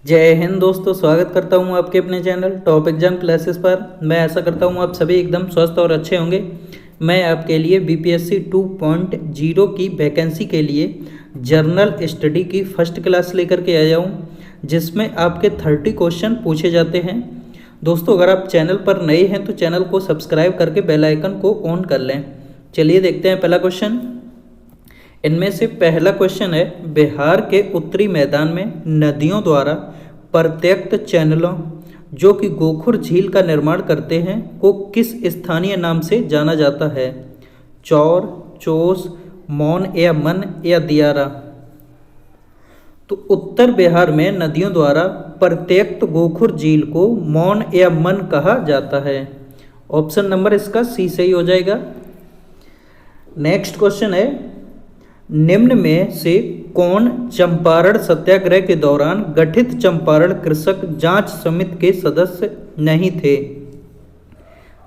जय हिंद दोस्तों, स्वागत करता हूं आपके अपने चैनल टॉप एग्जाम क्लासेस पर। मैं ऐसा करता हूं आप सभी एकदम स्वस्थ और अच्छे होंगे। मैं आपके लिए बीपीएससी 2.0 की वैकेंसी के लिए जर्नल स्टडी की फर्स्ट क्लास लेकर के आया हूं, जिसमें आपके 30 क्वेश्चन पूछे जाते हैं। दोस्तों, अगर आप चैनल पर नए हैं तो चैनल को सब्सक्राइब करके बेल आइकन को ऑन कर लें। चलिए देखते हैं पहला क्वेश्चन। इनमें से पहला क्वेश्चन है, बिहार के उत्तरी मैदान में नदियों द्वारा प्रत्यक्त चैनलों जो कि गोखुर झील का निर्माण करते हैं को किस स्थानीय नाम से जाना जाता है? चौर, चोस, मौन या मन या दियारा? तो उत्तर बिहार में नदियों द्वारा प्रत्यक्त गोखुर झील को मौन या मन कहा जाता है। ऑप्शन नंबर इसका सी सही हो जाएगा। नेक्स्ट क्वेश्चन है, निम्न में से कौन चंपारण सत्याग्रह के दौरान गठित चंपारण कृषक जांच समिति के सदस्य नहीं थे?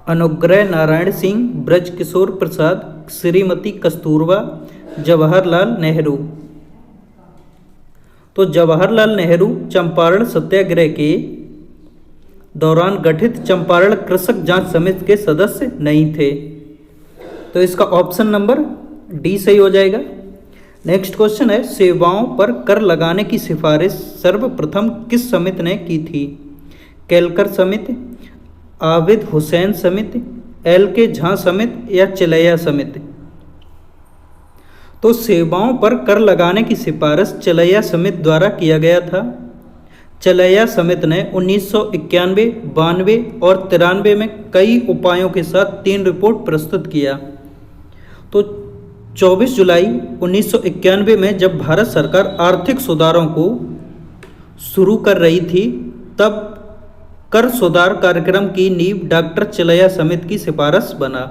अनुग्रह नारायण सिंह, ब्रजकिशोर प्रसाद, श्रीमती कस्तूरबा, जवाहरलाल नेहरू? तो जवाहरलाल नेहरू चंपारण सत्याग्रह के दौरान गठित चंपारण कृषक जांच समिति के सदस्य नहीं थे, तो इसका ऑप्शन नंबर डी सही हो जाएगा। नेक्स्ट क्वेश्चन है, सेवाओं पर कर लगाने की सिफारिश सर्वप्रथम किस समिति ने की थी? केलकर समिति, आबिद हुसैन समिति, एल.के. झा समिति या चिलैया समिति? तो सेवाओं पर कर लगाने की सिफारिश चिलैया समिति द्वारा किया गया था। चिलैया समिति ने 1991, 92 और 93 में कई उपायों के साथ 3 रिपोर्ट प्रस्तुत किया। तो 24 जुलाई 1991 में जब भारत सरकार आर्थिक सुधारों को शुरू कर रही थी, तब कर सुधार कार्यक्रम की नींव डॉक्टर चिलैया समिति की सिफारिश बना।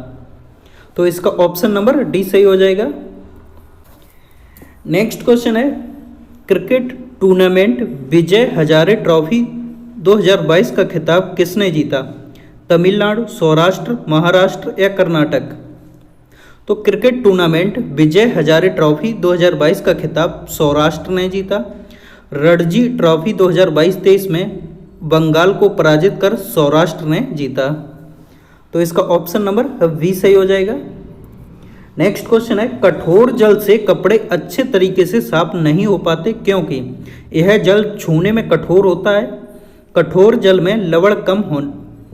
तो इसका ऑप्शन नंबर डी सही हो जाएगा। नेक्स्ट क्वेश्चन है, cricket tournament Vijay Hazare trophy 2022 का खिताब किसने जीता? तमिलनाडु, सौराष्ट्र, महाराष्ट्र या कर्नाटक? तो cricket tournament Vijay Hazare trophy 2022 का खिताब सौराष्ट्र ने जीता। रणजी ट्रॉफी 2022-23 में बंगाल को पराजित कर सौराष्ट्र ने जीता। तो इसका ऑप्शन नंबर बी सही हो जाएगा। नेक्स्ट क्वेश्चन है, कठोर जल से कपड़े अच्छे तरीके से साफ नहीं हो पाते क्योंकि यह जल छूने में कठोर होता है। कठोर जल में लवण कम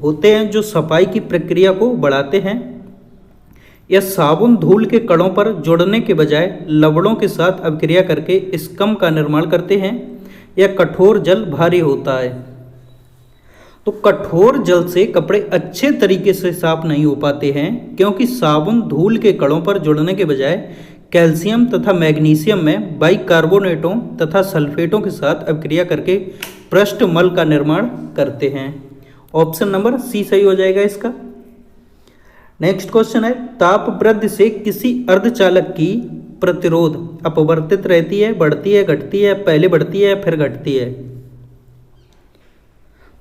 होते हैं जो सफाई की प्रक्रिया को बढ़ाते हैं। यह साबुन धूल के कणों पर जुड़ने के बजाय लवणों के साथ अभिक्रिया करके स्कम का निर्माण करते हैं। यह कठोर जल भारी होता है। तो कठोर जल से कपड़े अच्छे तरीके से साफ नहीं हो पाते हैं क्योंकि साबुन धूल के कणों पर जुड़ने के बजाय कैल्शियम तथा मैग्नीशियम में बाइकार्बोनेटों तथा सल्फेटों के साथ अभिक्रिया करके पृष्ठ मल का निर्माण करते हैं। ऑप्शन नंबर सी सही हो जाएगा इसका। नेक्स्ट क्वेश्चन है, ताप वृद्धि से किसी अर्धचालक की प्रतिरोध अपवर्तित रहती है, बढ़ती है, घटती है, पहले बढ़ती है या फिर घटती है?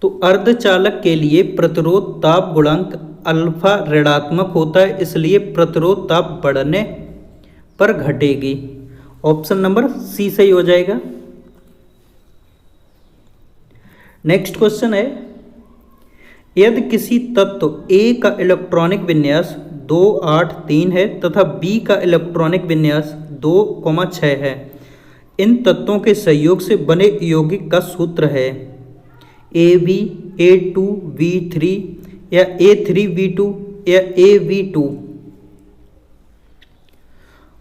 तो अर्धचालक के लिए प्रतिरोध ताप गुणांक अल्फा ऋणात्मक होता है, इसलिए प्रतिरोध ताप बढ़ने पर घटेगी। ऑप्शन नंबर सी सही हो जाएगा। नेक्स्ट क्वेश्चन है, यदि किसी तत्व A का इलेक्ट्रॉनिक विन्यास 2, 8, 3 है तथा B का इलेक्ट्रॉनिक विन्यास 2,6 है, इन तत्वों के संयोग से बने यौगिक का सूत्र है AB, A2V3 या A3V2 या AV2?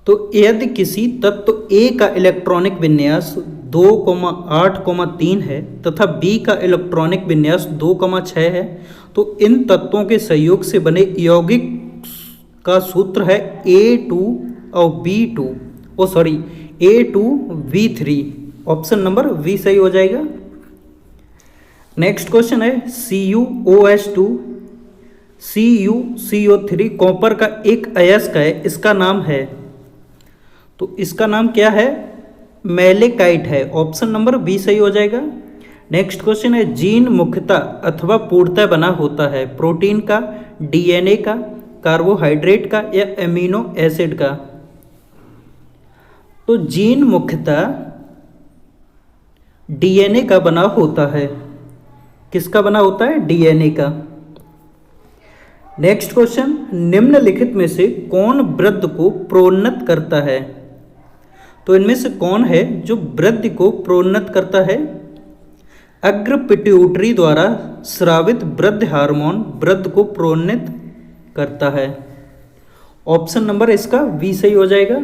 तो यदि किसी तत्व A का इलेक्ट्रॉनिक विन्यास 2,8,3 है तथा B का इलेक्ट्रॉनिक विन्यास 2,6 है, तो इन तत्वों के संयोग से बने यौगिक का सूत्र है A2 और B2 A2V3। Option number we सही हो जाएगा। नेक्स्ट क्वेश्चन है, CuOH2 CuCO3 कॉपर का एक अयस्क है, इसका नाम है, तो इसका नाम क्या है? मैलेकाइट है। ऑप्शन नंबर बी सही हो जाएगा। नेक्स्ट क्वेश्चन है, जीन मुख्यतः अथवा पूर्णतः बना होता है प्रोटीन का, DNA का, कार्बोहाइड्रेट का या एमिनो एसिड का? तो जीन मुख्यतः डीएनए का बना होता है? किसका बना होता है? डीएनए का। नेक्स्ट क्वेश्चन, निम्नलिखित में से कौन वृद्धि को प्रोन्नत करता है? तो इनमें से कौन है जो वृद्धि को प्रोन्नत करता है? अग्र पिट्यूटरी द्वारा स्रावित वृद्धि हार्मोन वृद्धि को प्रोन्नत करता है। ऑप्शन नंबर इसका बी सही हो जाएगा।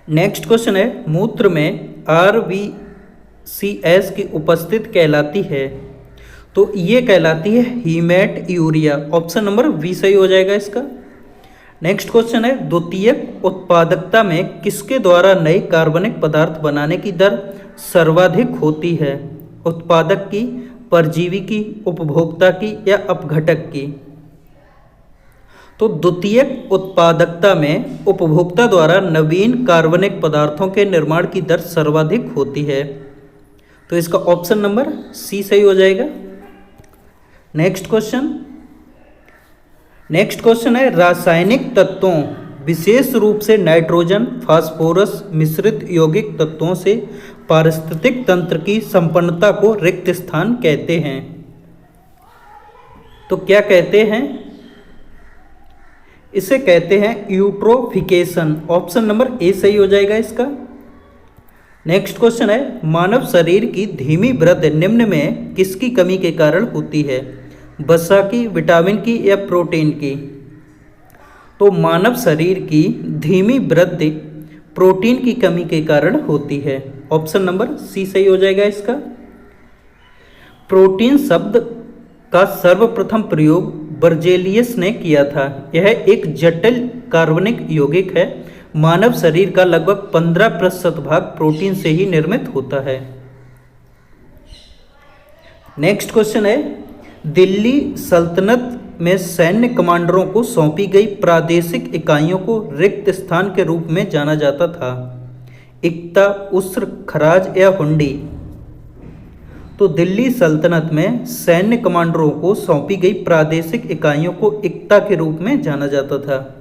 नेक्स्ट क्वेश्चन है, मूत्र में RBCS की उपस्थित कहलाती है? तो ये कहलाती है हीमेट यूरिया। ऑप्शन नंबर बी सही हो जाएगा इसका। नेक्स्ट क्वेश्चन है, द्वितीयक उत्पादकता में किसके द्वारा नए कार्बनिक पदार्थ बनाने की दर सर्वाधिक होती है? उत्पादक की, परजीवी की, उपभोक्ता की या अपघटक की? तो द्वितीयक उत्पादकता में उपभोक्ता द्वारा नवीन कार्बनिक पदार्थों के निर्माण की दर सर्वाधिक होती है। तो इसका ऑप्शन नंबर सी सही हो जाएगा। नेक्स्ट क्वेश्चन है, रासायनिक तत्वों विशेष रूप से नाइट्रोजन, फास्फोरस मिश्रित यौगिक तत्वों से पारिस्थितिक तंत्र की संपन्नता को रिक्त स्थान कहते हैं। तो क्या कहते हैं? इसे कहते हैं यूट्रोफिकेशन। ऑप्शन नंबर ए सही हो जाएगा इसका। नेक्स्ट क्वेश्चन है, मानव शरीर की धीमी वृद्धि निम्न में किसकी कमी के कारण होती है? वसा की, विटामिन की या प्रोटीन की? तो मानव शरीर की धीमी वृद्धि प्रोटीन की कमी के कारण होती है। ऑप्शन नंबर सी सही हो जाएगा इसका। प्रोटीन शब्द का सर्वप्रथम प्रयोग बर्जेलियस ने किया था। यह एक जटिल कार्बनिक यौगिक है। मानव शरीर का लगभग 15% भाग प्रोटीन से ही निर्मित होता है। नेक्स्ट क्वेश्चन है, दिल्ली सल्तनत में सैन्य कमांडरों को सौंपी गई प्रादेशिक इकाइयों को रिक्त स्थान के रूप में जाना जाता था। इक्ता, उस्र, खराज या हुंडी? तो दिल्ली सल्तनत में सैन्य कमांडरों को सौंपी गई प्रादेशिक इकाइयों को इक्ता के रूप में जाना जाता था।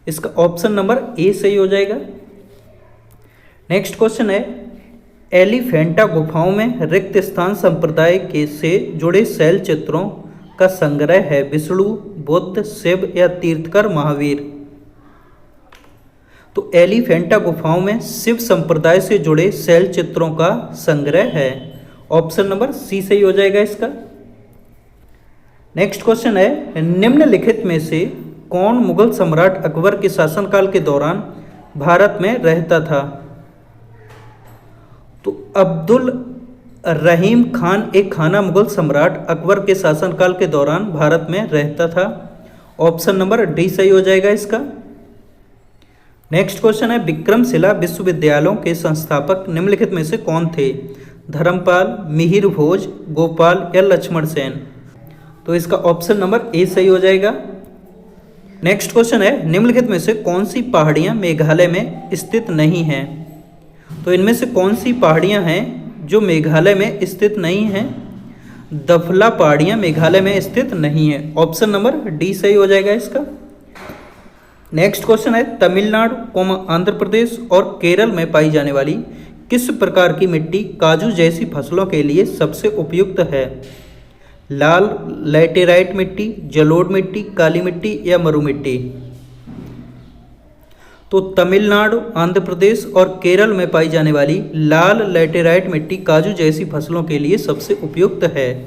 इसका ऑप्शन नंबर ए सही हो जाएगा। नेक्स्ट क्वेश्चन है, एलिफेंटा गुफाओं में रिक्त स्थान संप्रदाय के से जुड़े शैल चित्रों का संग्रह है। विष्णु, बुद्ध, शिव या तीर्थकर महावीर? तो एलिफेंटा गुफाओं में शिव संप्रदाय से जुड़े शैल चित्रों का संग्रह है। ऑप्शन नंबर सी सही हो जाएगा इसका। नेक्स्ट क्वेश्चन है, निम्नलिखित में से कौन मुगल सम्राट अकबर के शासनकाल के दौरान भारत में रहता था? तो अब्दुल रहीम खान एक खाना मुगल सम्राट अकबर के शासनकाल के दौरान भारत में रहता था। ऑप्शन नंबर डी सही हो जाएगा इसका। नेक्स्ट क्वेश्चन है, विक्रमशिला विश्वविद्यालयों के संस्थापक निम्नलिखित में से कौन थे? धर्मपाल, मिहिर भोज, गोपाल या लक्ष्मण सेन? तो इसका ऑप्शन नंबर ए सही हो जाएगा। नेक्स्ट क्वेश्चन है, निम्नलिखित में से कौन सी पहाड़ियां मेघालय में स्थित नहीं हैं? तो इनमें से कौन सी पहाड़ियां हैं जो मेघालय में स्थित नहीं हैं? दफला पहाड़ियां मेघालय में स्थित नहीं है। ऑप्शन नंबर डी सही हो जाएगा इसका। नेक्स्ट क्वेश्चन है, तमिलनाडु, आंध्र प्रदेश और केरल में पाई जाने वाली किस प्रकार की मिट्टी काजू जैसी फसलों के लिए सबसे उपयुक्त है? लाल लैटेराइट मिट्टी, जलोढ़ मिट्टी, काली मिट्टी या मरु मिट्टी? तो तमिलनाडु, आंध्र प्रदेश और केरल में पाई जाने वाली लाल लैटेराइट मिट्टी काजू जैसी फसलों के लिए सबसे उपयुक्त है।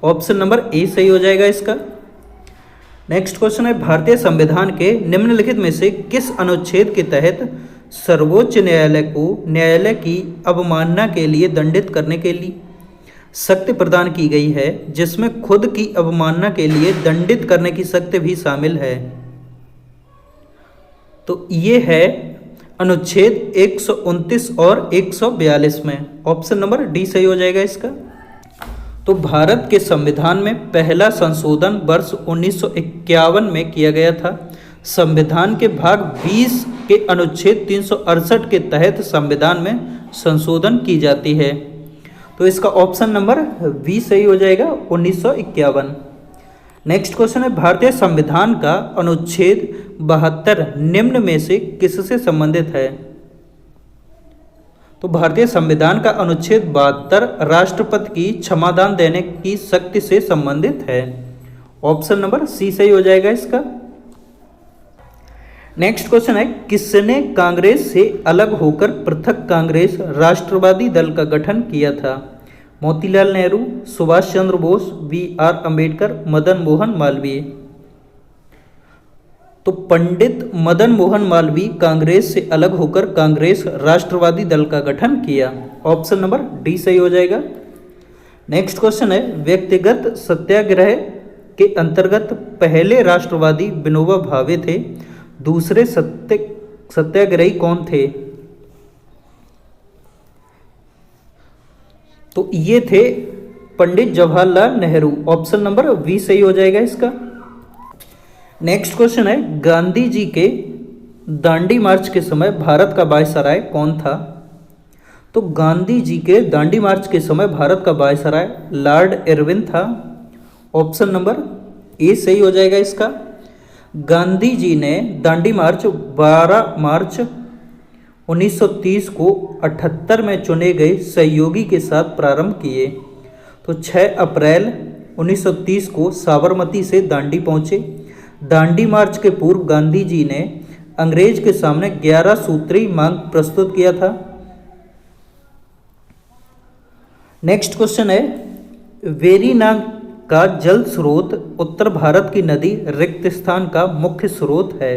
ऑप्शन नंबर ए सही हो जाएगा इसका। नेक्स्ट क्वेश्चन है, भारतीय संविधान के निम्नलिखित में से किस अनुच्छेद के तहत सर्वोच्च न्यायालय को न्यायालय की अवमानना के लिए दंडित करने के लिए शक्ति प्रदान की गई है, जिसमें खुद की अवमानना के लिए दंडित करने की शक्ति भी शामिल है? तो ये है अनुच्छेद 129 और 142 में। ऑप्शन नंबर डी सही हो जाएगा इसका। तो भारत के संविधान में पहला संशोधन वर्ष 1951 में किया गया था। संविधान के भाग 20 के अनुच्छेद 368 के तहत संविधान में संशोधन की जाती है। तो इसका ऑप्शन नंबर बी सही हो जाएगा, 1951। नेक्स्ट क्वेश्चन है, भारतीय संविधान का अनुच्छेद 72 निम्न में से किससे संबंधित है? तो भारतीय संविधान का अनुच्छेद 72 राष्ट्रपति की क्षमादान देने की शक्ति से संबंधित है। ऑप्शन नंबर सी सही हो जाएगा इसका। नेक्स्ट क्वेश्चन है, किसने कांग्रेस से अलग होकर पृथक कांग्रेस राष्ट्रवादी दल का गठन किया था? मोतीलाल नेहरू, सुभाष चंद्र बोस, बी.आर. अंबेडकर, मदन मोहन मालवीय। तो पंडित मदन मोहन मालवीय कांग्रेस से अलग होकर कांग्रेस राष्ट्रवादी दल का गठन किया। ऑप्शन नंबर डी सही हो जाएगा। नेक्स्ट क्वेश्चन है, व्यक्तिगत सत्याग्रह के अंतर्गत पहले राष्ट्रवादी विनोबा भावे थे, दूसरे सत्याग्रही कौन थे? तो ये थे Pandit Jawaharlal Nehru. Option number B सही हो जाएगा इसका। नेक्स्ट क्वेश्चन है, गांधी जी के दांडी मार्च के समय भारत का वायसराय कौन था? तो गांधी जी के दांडी मार्च के समय भारत का वायसराय लॉर्ड इरविन था। ऑप्शन नंबर ए सही हो जाएगा इसका। गांधी जी ने दांडी मार्च 12 मार्च 1930 को 78 में चुने गए सहयोगी के साथ प्रारंभ किए। तो 6 अप्रैल 1930 को साबरमती से दांडी पहुंचे। दांडी मार्च के पूर्व गांधी जी ने अंग्रेज के सामने 11 सूत्री मांग प्रस्तुत किया था। नेक्स्ट क्वेश्चन है, वेरी नाग का जल स्रोत उत्तर भारत की नदी रिक्तस्थान का मुख्य स्रोत है।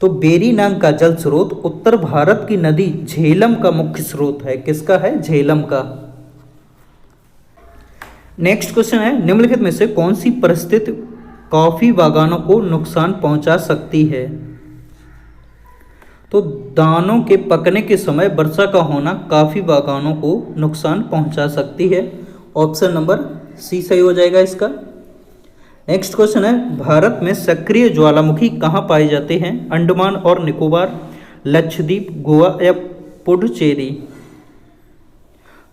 तो बेरी नाग का जल स्रोत उत्तर भारत की नदी झेलम का मुख्य स्रोत है। किसका है? झेलम का। नेक्स्ट क्वेश्चन है, निम्नलिखित में से कौन सी परिस्थिति कॉफी बागानों को नुकसान पहुंचा सकती है? तो दानों के पकने के समय वर्षा का होना कॉफी बागानों को नुकसान पहुंचा सकती है। ऑप्शन नंबर सी सही हो जाएगा इसका। नेक्स्ट क्वेश्चन है, भारत में सक्रिय ज्वालामुखी कहाँ पाए जाते हैं? अंडमान और निकोबार, लक्षद्वीप, गोवा या पुडुचेरी।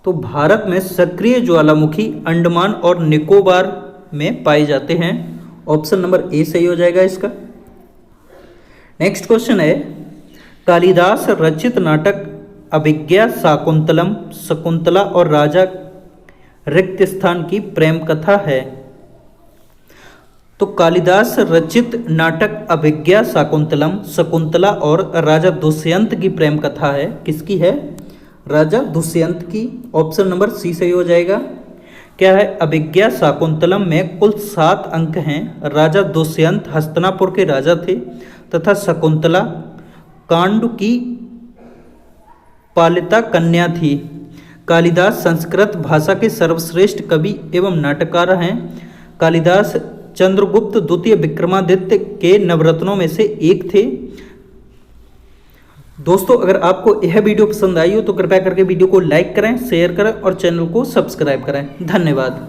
तो भारत में सक्रिय ज्वालामुखी अंडमान और निकोबार में पाए जाते हैं। ऑप्शन नंबर ए सही हो जाएगा इसका। नेक्स्ट क्वेश्चन है, कालिदास रचित नाटक अभिज्ञा शाकुंतलम शकुंतला और राजा रिक्तस्थान की प्रेम कथा है। तो कालिदास रचित नाटक अभिज्ञा शाकुंतलम शकुंतला और राजा दुष्यंत की प्रेम कथा है। किसकी है? राजा दुष्यंत की। ऑप्शन नंबर सी सही हो जाएगा। क्या है? अभिज्ञा शाकुंतलम में कुल 7 अंक हैं। राजा दुष्यंत हस्तिनापुर के राजा थे तथा शकुंतला कांडू की पालिता कन्या थी। कालिदास संस्कृत भाषा के सर्वश्रेष्ठ कवि एवं नाटककार हैं। कालिदास चंद्रगुप्त द्वितीय विक्रमादित्य के नवरत्नों में से एक थे। दोस्तों, अगर आपको यह वीडियो पसंद आई हो तो कृपया करके वीडियो को लाइक करें, शेयर करें और चैनल को सब्सक्राइब करें। धन्यवाद।